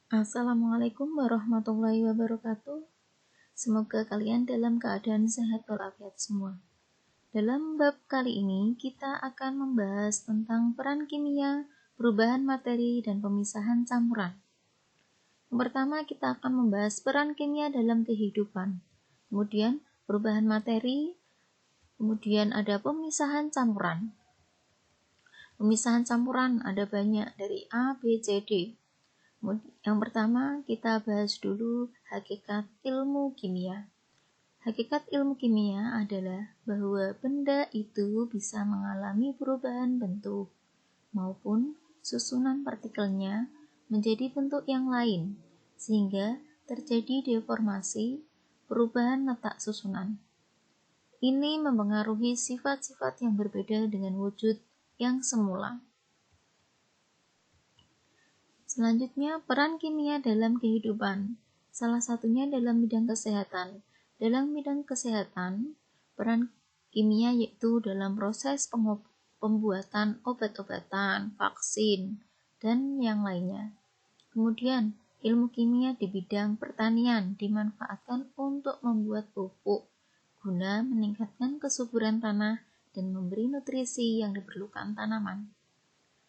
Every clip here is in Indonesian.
Assalamualaikum warahmatullahi wabarakatuh. Semoga kalian dalam keadaan sehat walafiat semua. Dalam bab kali ini kita akan membahas tentang peran kimia, perubahan materi, dan pemisahan campuran. Yang pertama kita akan membahas peran kimia dalam kehidupan. Kemudian perubahan materi, kemudian ada pemisahan campuran. Pemisahan campuran ada banyak dari A, B, C, D. Yang pertama, kita bahas dulu hakikat ilmu kimia. Hakikat ilmu kimia adalah bahwa benda itu bisa mengalami perubahan bentuk maupun susunan partikelnya menjadi bentuk yang lain, sehingga terjadi deformasi, perubahan letak susunan. Ini mempengaruhi sifat-sifat yang berbeda dengan wujud yang semula. Selanjutnya, peran kimia dalam kehidupan. Salah satunya dalam bidang kesehatan. Dalam bidang kesehatan, peran kimia yaitu dalam proses pembuatan obat-obatan, vaksin, dan yang lainnya. Kemudian, ilmu kimia di bidang pertanian dimanfaatkan untuk membuat pupuk guna meningkatkan kesuburan tanah dan memberi nutrisi yang diperlukan tanaman.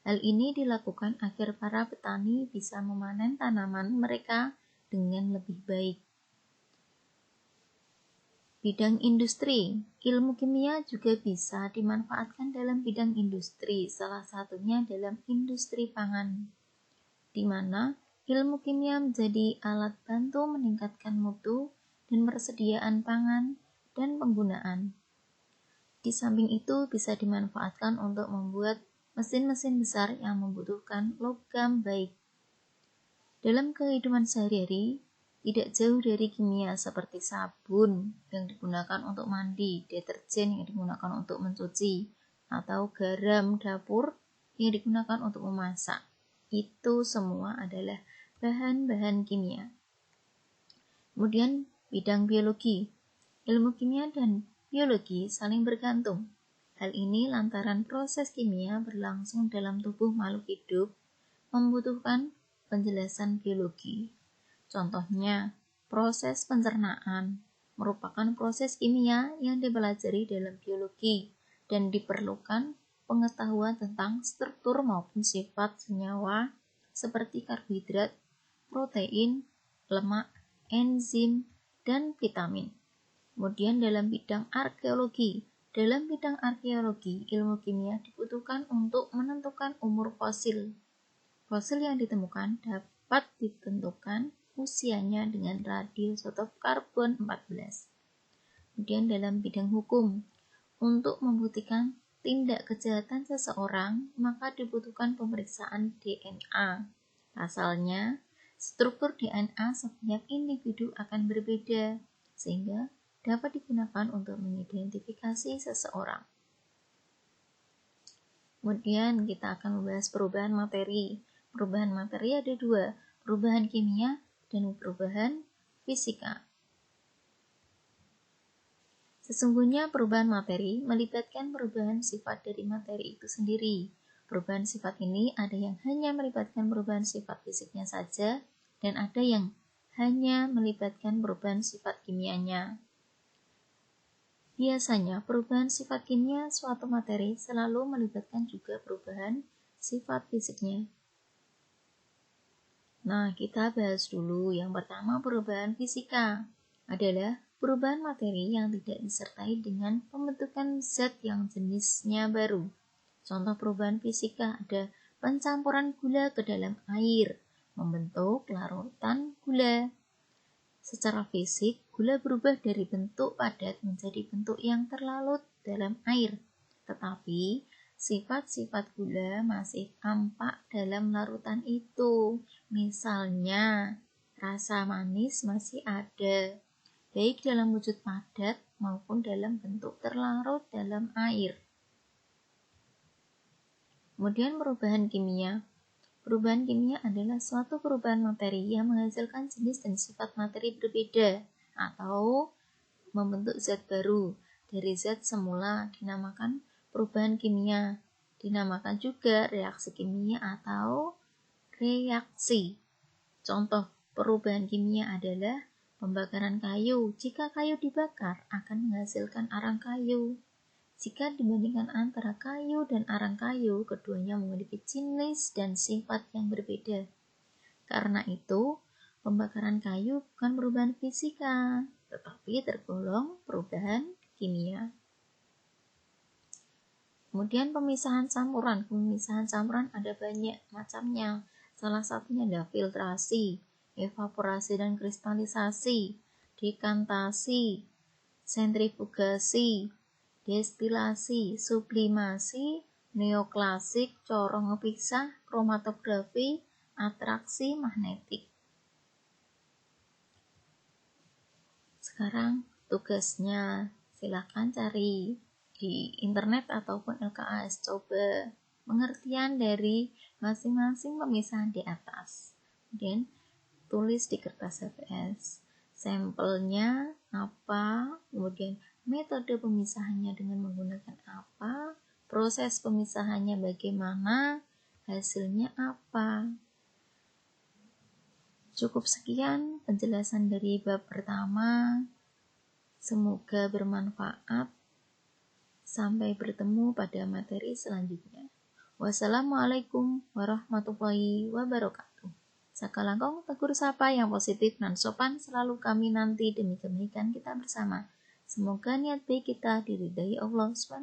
Hal ini dilakukan agar para petani bisa memanen tanaman mereka dengan lebih baik. Bidang industri, ilmu kimia juga bisa dimanfaatkan dalam bidang industri, salah satunya dalam industri pangan, di mana ilmu kimia menjadi alat bantu meningkatkan mutu dan persediaan pangan dan penggunaan. Di samping itu bisa dimanfaatkan untuk membuat mesin-mesin besar yang membutuhkan logam baik. Dalam kehidupan sehari-hari, tidak jauh dari kimia seperti sabun yang digunakan untuk mandi, deterjen yang digunakan untuk mencuci, atau garam dapur yang digunakan untuk memasak. Itu semua adalah bahan-bahan kimia. Kemudian bidang biologi. Ilmu kimia dan biologi saling bergantung. Hal ini lantaran proses kimia berlangsung dalam tubuh makhluk hidup membutuhkan penjelasan biologi. Contohnya, proses pencernaan merupakan proses kimia yang dipelajari dalam biologi dan diperlukan pengetahuan tentang struktur maupun sifat senyawa seperti karbohidrat, protein, lemak, enzim, dan vitamin. Kemudian dalam bidang arkeologi, ilmu kimia dibutuhkan untuk menentukan umur fosil. Fosil yang ditemukan dapat ditentukan usianya dengan radioisotop karbon 14. Kemudian dalam bidang hukum, untuk membuktikan tindak kejahatan seseorang, maka dibutuhkan pemeriksaan DNA. Pasalnya, struktur DNA setiap individu akan berbeda, sehingga dapat digunakan untuk mengidentifikasi seseorang. Kemudian kita akan membahas perubahan materi. Perubahan materi ada dua, perubahan kimia dan perubahan fisika. Sesungguhnya perubahan materi melibatkan perubahan sifat dari materi itu sendiri. Perubahan sifat ini ada yang hanya melibatkan perubahan sifat fisiknya saja, dan ada yang hanya melibatkan perubahan sifat kimianya. Biasanya, perubahan sifat kimia suatu materi selalu melibatkan juga perubahan sifat fisiknya. Nah, kita bahas dulu. Yang pertama, perubahan fisika adalah perubahan materi yang tidak disertai dengan pembentukan zat yang jenisnya baru. Contoh perubahan fisika ada pencampuran gula ke dalam air, membentuk larutan gula. Secara fisik, gula berubah dari bentuk padat menjadi bentuk yang terlalut dalam air. Tetapi, sifat-sifat gula masih tampak dalam larutan itu. Misalnya, rasa manis masih ada, baik dalam wujud padat maupun dalam bentuk terlarut dalam air. Kemudian perubahan kimia. Perubahan kimia adalah suatu perubahan materi yang menghasilkan jenis dan sifat materi berbeda atau membentuk zat baru dari zat semula, dinamakan perubahan kimia. Dinamakan juga reaksi kimia atau reaksi. Contoh perubahan kimia adalah pembakaran kayu. Jika kayu dibakar, akan menghasilkan arang kayu. Jika dibandingkan antara kayu dan arang kayu, keduanya memiliki jenis dan sifat yang berbeda. Karena itu, pembakaran kayu bukan perubahan fisika, tetapi tergolong perubahan kimia. Kemudian pemisahan campuran. Pemisahan campuran ada banyak macamnya. Salah satunya adalah filtrasi, evaporasi dan kristalisasi, dekantasi, sentrifugasi, destilasi, sublimasi, neoklasik, corong ngepisah, kromatografi, atraksi magnetik. Sekarang tugasnya silahkan cari di internet ataupun LKS, coba pengertian dari masing-masing pemisahan di atas. Kemudian tulis di kertas HVS sampelnya apa, kemudian metode pemisahannya dengan menggunakan apa, proses pemisahannya bagaimana, hasilnya apa. Cukup sekian penjelasan dari bab pertama. Semoga bermanfaat. Sampai bertemu pada materi selanjutnya. Wassalamualaikum warahmatullahi wabarakatuh. Sakalangkong tegur sapa yang positif dan sopan selalu kami nanti demi kebaikan kita bersama. Semoga niat baik kita diridai Allah SWT.